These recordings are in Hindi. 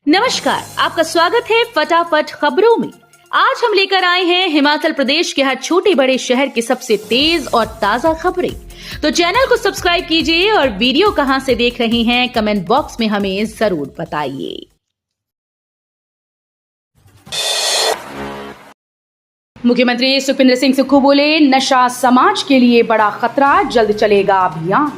नमस्कार, आपका स्वागत है फटाफट खबरों में। आज हम लेकर आए हैं हिमाचल प्रदेश के हर छोटे बड़े शहर की सबसे तेज और ताजा खबरें। तो चैनल को सब्सक्राइब कीजिए और वीडियो कहां से देख रहे हैं कमेंट बॉक्स में हमें जरूर बताइए। मुख्यमंत्री सुखविंदर सिंह सुक्खू बोले, नशा समाज के लिए बड़ा खतरा, जल्द चलेगा अभियान।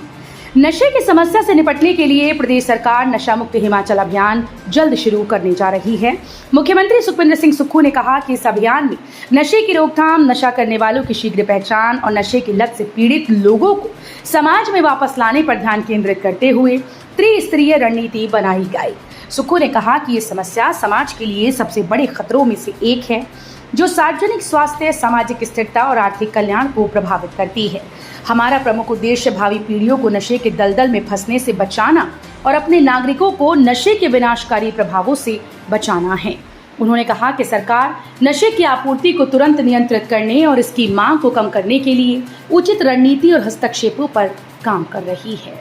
नशे की समस्या से निपटने के लिए प्रदेश सरकार नशा मुक्त हिमाचल अभियान जल्द शुरू करने जा रही है। मुख्यमंत्री सुखविंदर सिंह सुक्खू ने कहा कि इस अभियान में नशे की रोकथाम, नशा करने वालों की शीघ्र पहचान और नशे की लत से पीड़ित लोगों को समाज में वापस लाने पर ध्यान केंद्रित करते हुए त्रिस्तरीय रणनीति बनाई गई। सुक्खू ने कहा कि ये समस्या समाज के लिए सबसे बड़े खतरों में से एक है, जो सार्वजनिक स्वास्थ्य, सामाजिक स्थिरता और आर्थिक कल्याण को प्रभावित करती है। हमारा प्रमुख उद्देश्य भावी पीढ़ियों को नशे के दलदल में फंसने से बचाना और अपने नागरिकों को नशे के विनाशकारी प्रभावों से बचाना है। उन्होंने कहा कि सरकार नशे की आपूर्ति को तुरंत नियंत्रित करने और इसकी मांग को कम करने के लिए उचित रणनीति और हस्तक्षेपों पर काम कर रही है।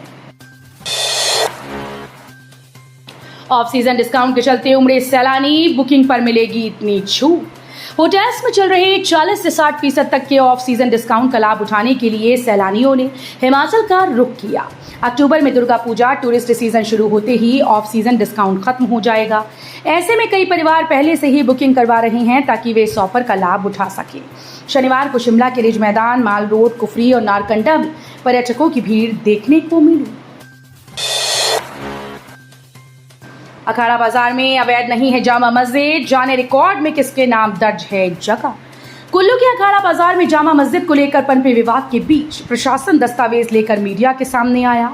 ऑफ सीजन डिस्काउंट के चलते उमड़े सैलानी, बुकिंग पर मिलेगी इतनी छूट। होटल्स में चल रहे 40 से 60% तक के ऑफ सीजन डिस्काउंट का लाभ उठाने के लिए सैलानियों ने हिमाचल का रुख किया। अक्टूबर में दुर्गा पूजा टूरिस्ट सीजन शुरू होते ही ऑफ सीजन डिस्काउंट खत्म हो जाएगा। ऐसे में कई परिवार पहले से ही बुकिंग करवा रहे हैं ताकि वे इस ऑफर का लाभ उठा सकें। शनिवार को शिमला के रिज मैदान, माल रोड, कुफरी और नारकंडा में पर्यटकों की भीड़ देखने को मिली। अखाड़ा बाजार में अवैध नहीं है जामा मस्जिद, जाने रिकॉर्ड में किसके नाम दर्ज है जगह। कुल्लू के अखाड़ा बाजार में जामा मस्जिद को लेकर पनपे विवाद के बीच प्रशासन दस्तावेज लेकर मीडिया के सामने आया।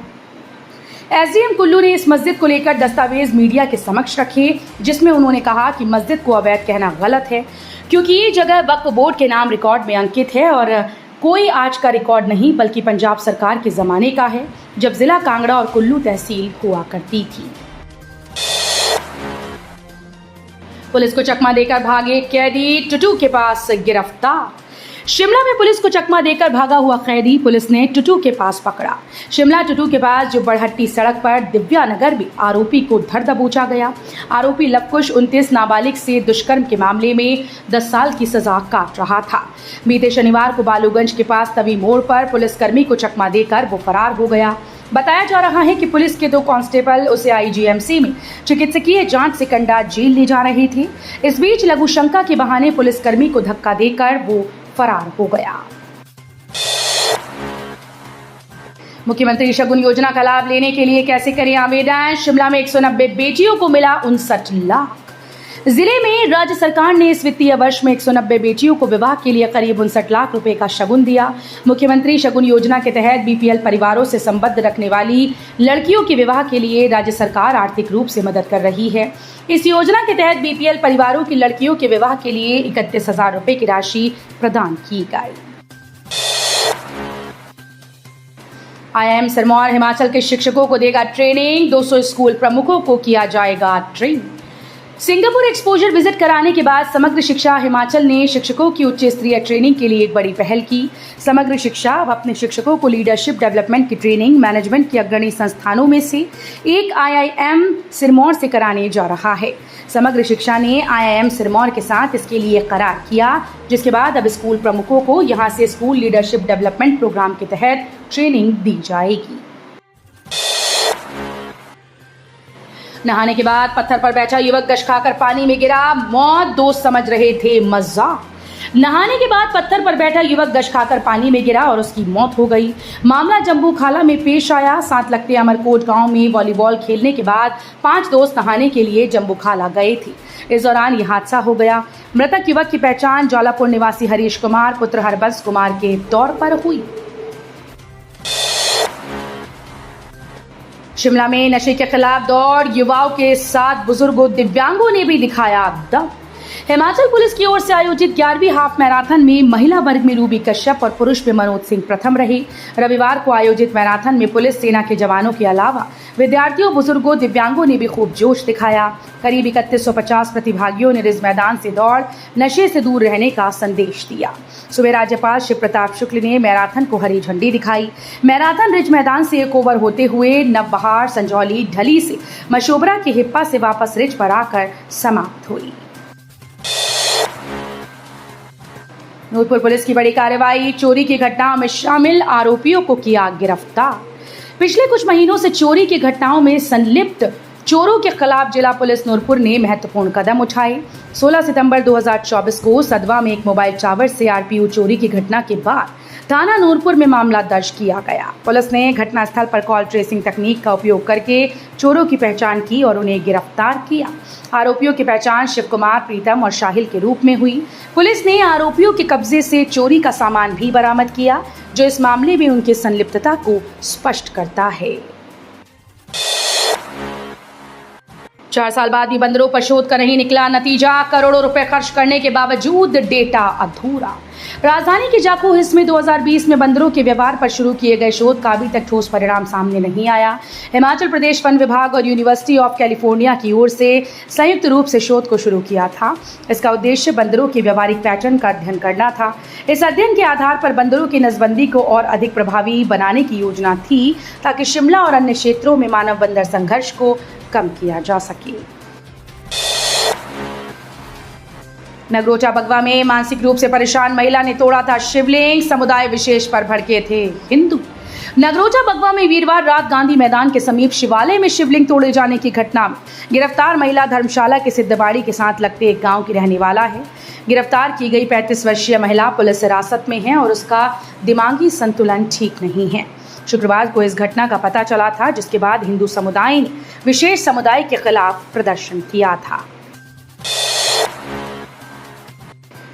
एसडीएम कुल्लू ने इस मस्जिद को लेकर दस्तावेज मीडिया के समक्ष रखे, जिसमें उन्होंने कहा कि मस्जिद को अवैध कहना गलत है, क्योंकि ये जगह वक्फ बोर्ड के नाम रिकॉर्ड में अंकित है और कोई आज का रिकॉर्ड नहीं बल्कि पंजाब सरकार के जमाने का है, जब जिला कांगड़ा और कुल्लू तहसील हुआ करती थी। पुलिस को चकमा देकर भागे कैदी, टुटू के पास गिरफ्तार। शिमला में पुलिस को चकमा देकर भागा हुआ कैदी पुलिस ने टुटू के पास पकड़ा। शिमला टुटू के पास जो बड़हट्टी सड़क पर दिव्या नगर में आरोपी को धर दबोचा गया। आरोपी लवकुश 29 नाबालिग से दुष्कर्म के मामले में 10 साल की सजा काट रहा था। बीते शनिवार को बालूगंज के पास तवी मोड़ पर पुलिसकर्मी को चकमा देकर वो फरार हो गया। बताया जा रहा है कि पुलिस के 2 कांस्टेबल उसे आईजीएमसी में चिकित्सकीय जांच से कंडा जेल ले जा रहे थे। इस बीच लघु शंका के बहाने पुलिसकर्मी को धक्का देकर वो फरार हो गया। मुख्यमंत्री शगुन योजना का लाभ लेने के लिए कैसे करें आवेदन। शिमला में 190 बेटियों को मिला 59 लाख। जिले में राज्य सरकार ने इस वित्तीय वर्ष में 190 बेटियों को विवाह के लिए करीब 59 लाख रुपए का शगुन दिया। मुख्यमंत्री शगुन योजना के तहत बीपीएल परिवारों से संबद्ध रखने वाली लड़कियों के विवाह के लिए राज्य सरकार आर्थिक रूप से मदद कर रही है। इस योजना के तहत बीपीएल परिवारों की लड़कियों के विवाह के लिए 31,000 रुपए की राशि प्रदान की गई। आईआईएम सिरमौर हिमाचल के शिक्षकों को देगा ट्रेनिंग, 200 स्कूल प्रमुखों को किया जाएगा ट्रेन। सिंगापुर एक्सपोजर विजिट कराने के बाद समग्र शिक्षा हिमाचल ने शिक्षकों की उच्च स्तरीय ट्रेनिंग के लिए एक बड़ी पहल की। समग्र शिक्षा अब अपने शिक्षकों को लीडरशिप डेवलपमेंट की ट्रेनिंग मैनेजमेंट की अग्रणी संस्थानों में से एक आईआईएम सिरमौर से कराने जा रहा है। समग्र शिक्षा ने आईआईएम सिरमौर के साथ इसके लिए करार किया, जिसके बाद अब स्कूल प्रमुखों को यहां से स्कूल लीडरशिप डेवलपमेंट प्रोग्राम के तहत ट्रेनिंग दी जाएगी। नहाने के बाद पत्थर पर बैठा युवक गश खाकर पानी में गिरा, मौत दोस्त समझ रहे थे मजाक। नहाने के बाद पत्थर पर बैठा युवक गश खाकर पानी में गिरा और उसकी मौत हो गई। मामला जम्बू खाला में पेश आया। साथ लगते अमरकोट गांव में वॉलीबॉल खेलने के बाद 5 दोस्त नहाने के लिए जम्बू खाला गए थे। इस दौरान यह हादसा हो गया। मृतक युवक की पहचान जौलापुर निवासी हरीश कुमार पुत्र हरबंस कुमार के तौर पर हुई। शिमला में नशे के खिलाफ दौड़, युवाओं के साथ बुजुर्गों, दिव्यांगों ने भी दिखाया दम। हिमाचल पुलिस की ओर से आयोजित 11वीं हाफ मैराथन में महिला वर्ग में रूबी कश्यप और पुरुष में मनोज सिंह प्रथम रहे। रविवार को आयोजित मैराथन में पुलिस सेना के जवानों के अलावा विद्यार्थियों, बुजुर्गों, दिव्यांगों ने भी खूब जोश दिखाया। करीब 3150 प्रतिभागियों ने रिज मैदान से दौड़ नशे से दूर रहने का संदेश दिया। सुबह राज्यपाल शिव प्रताप शुक्ल ने मैराथन को हरी झंडी दिखाई। मैराथन रिज मैदान से एक ओवर होते हुए नवबहार, संजौली, ढली से मशोबरा के हिप्पा से वापस रिज पर आकर समाप्त हुई। नूरपुर पुलिस की बड़ी कार्रवाई, चोरी की घटनाओं में शामिल आरोपियों को किया गिरफ्तार। पिछले कुछ महीनों से चोरी की घटनाओं में संलिप्त चोरों के खिलाफ जिला पुलिस नूरपुर ने महत्वपूर्ण कदम उठाए। 16 सितंबर 2024 को सदवा में एक मोबाइल टावर से आरपीयू चोरी की घटना के बाद थाना नूरपुर में मामला दर्ज किया गया। पुलिस ने घटनास्थल पर कॉल ट्रेसिंग तकनीक का उपयोग करके चोरों की पहचान की और उन्हें गिरफ्तार किया। आरोपियों की पहचान शिव कुमार, प्रीतम और शाहिल के रूप में हुई। पुलिस ने आरोपियों के कब्जे से चोरी का सामान भी बरामद किया, जो इस मामले में उनकी संलिप्तता को स्पष्ट करता है। 4 साल बाद भी बंदरों पर शोध का नहीं निकला नतीजा, करोड़ों रुपए खर्च करने के बावजूद डेटा अधूरा। राजधानी के जाखू हिल्स में 2020 में बंदरों के व्यवहार पर शुरू किए गए शोध का अभी तक ठोस परिणाम सामने नहीं आया। हिमाचल प्रदेश वन विभाग और यूनिवर्सिटी ऑफ कैलिफोर्निया की ओर से संयुक्त रूप से शोध को शुरू किया था। इसका उद्देश्य बंदरों के व्यवहारिक पैटर्न का अध्ययन करना था। इस अध्ययन के आधार पर बंदरों की नसबंदी को और अधिक प्रभावी बनाने की योजना थी, ताकि शिमला और अन्य क्षेत्रों में मानव बंदर संघर्ष को कम किया जा सके। नगरोटा बगवा में मानसिक रूप से परेशान महिला ने तोड़ा था शिवलिंग, समुदाय विशेष पर भड़के थे हिंदू। नगरोटा बगवा में वीरवार रात गांधी मैदान के समीप शिवालय में शिवलिंग तोड़े जाने की घटना में गिरफ्तार महिला धर्मशाला के सिद्धबाड़ी के साथ लगते एक गांव की रहने वाला है। गिरफ्तार की गई 35 वर्षीय महिला पुलिस हिरासत में है और उसका दिमागी संतुलन ठीक नहीं है। शुक्रवार को इस घटना का पता चला था, जिसके बाद हिंदू समुदाय ने विशेष समुदाय के खिलाफ प्रदर्शन किया था।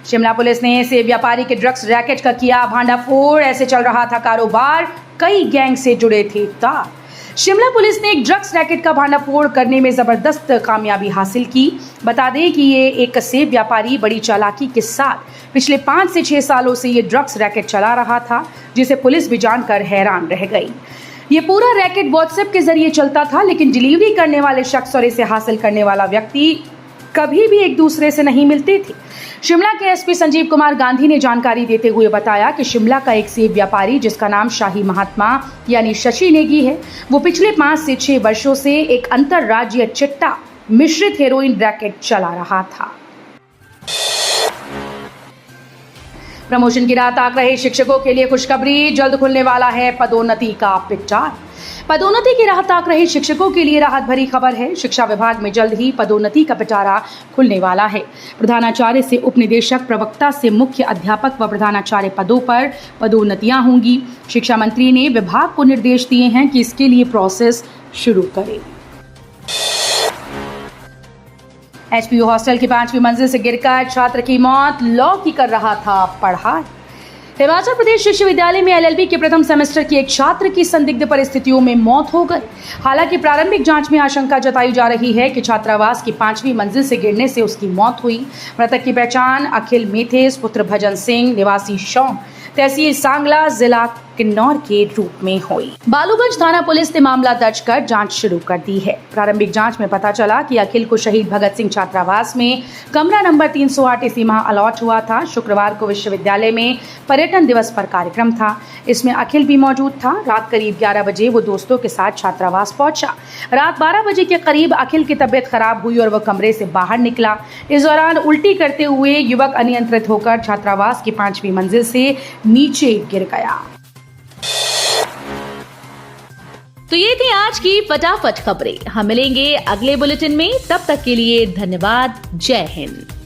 शिमला पुलिस ने सेब व्यापारी के ड्रग्स रैकेट का किया भांडाफोड़। ऐसे चल रहा था कारोबार, कई गैंग से जुड़े थे तार। शिमला पुलिस ने एक ड्रग्स रैकेट का भांडाफोड़ करने में जबरदस्त कामयाबी हासिल की। बता दें कि ये एक सेब व्यापारी बड़ी चालाकी के साथ पिछले 5 से 6 सालों से ये ड्रग्स रैकेट चला रहा था, जिसे पुलिस भी जानकर हैरान रह गई। ये पूरा रैकेट व्हाट्सएप के जरिए चलता था, लेकिन डिलीवरी करने वाले शख्स और इसे हासिल करने वाला व्यक्ति कभी भी एक दूसरे से नहीं मिलते थे। शिमला के एसपी संजीव कुमार गांधी ने जानकारी देते हुए बताया कि शिमला का एक सेब व्यापारी, जिसका नाम शाही महात्मा यानी शशि नेगी है, वो पिछले 5 से 6 वर्षों से एक अंतरराज्यीय चिट्टा मिश्रित हेरोइन रैकेट चला रहा था। प्रमोशन की राह ताक रहे शिक्षकों के लिए खुशखबरी, जल्द खुलने वाला है पदोन्नति का पिटारा। पदोन्नति की राह ताक रहे शिक्षकों के लिए राहत भरी खबर है। शिक्षा विभाग में जल्द ही पदोन्नति का पिटारा खुलने वाला है। प्रधानाचार्य से उपनिदेशक, प्रवक्ता से मुख्य अध्यापक व प्रधानाचार्य पदों पर पदोन्नतियां होंगी। शिक्षा मंत्री ने विभाग को निर्देश दिए हैं कि इसके लिए प्रोसेस शुरू करे। एचपीयू हॉस्टल की 5वीं मंजिल से गिरकर छात्र की मौत, लॉ की कर रहा था पढ़ाई। हिमाचल प्रदेश विश्वविद्यालय में एलएलबी के प्रथम सेमेस्टर की एक छात्र की संदिग्ध परिस्थितियों में मौत हो गई। हालांकि प्रारंभिक जांच में आशंका जताई जा रही है कि छात्रावास की 5वीं मंजिल से गिरने से उसकी मौत हुई। मृतक की पहचान अखिल मेथेस पुत्र भजन सिंह निवासी शौम, तहसील सांगला, जिला किन्नौर के रूप में हुई। बालूगंज थाना पुलिस ने मामला दर्ज कर जांच शुरू कर दी है। प्रारंभिक जांच में पता चला कि अखिल को शहीद भगत सिंह छात्रावास में कमरा नंबर 308 इसी माह अलॉट हुआ था। शुक्रवार को विश्वविद्यालय में पर्यटन दिवस पर कार्यक्रम था। इसमें अखिल भी मौजूद था। रात करीब 11 बजे वो दोस्तों के साथ छात्रावास पहुंचा। रात 12 बजे के करीब अखिल की तबीयत खराब हुई और वह कमरे से बाहर निकला। इस दौरान उल्टी करते हुए युवक अनियंत्रित होकर छात्रावास की 5वीं मंजिल से नीचे गिर गया। तो ये थी आज की फटाफट खबरें। हम मिलेंगे अगले बुलेटिन में, तब तक के लिए धन्यवाद। जय हिंद।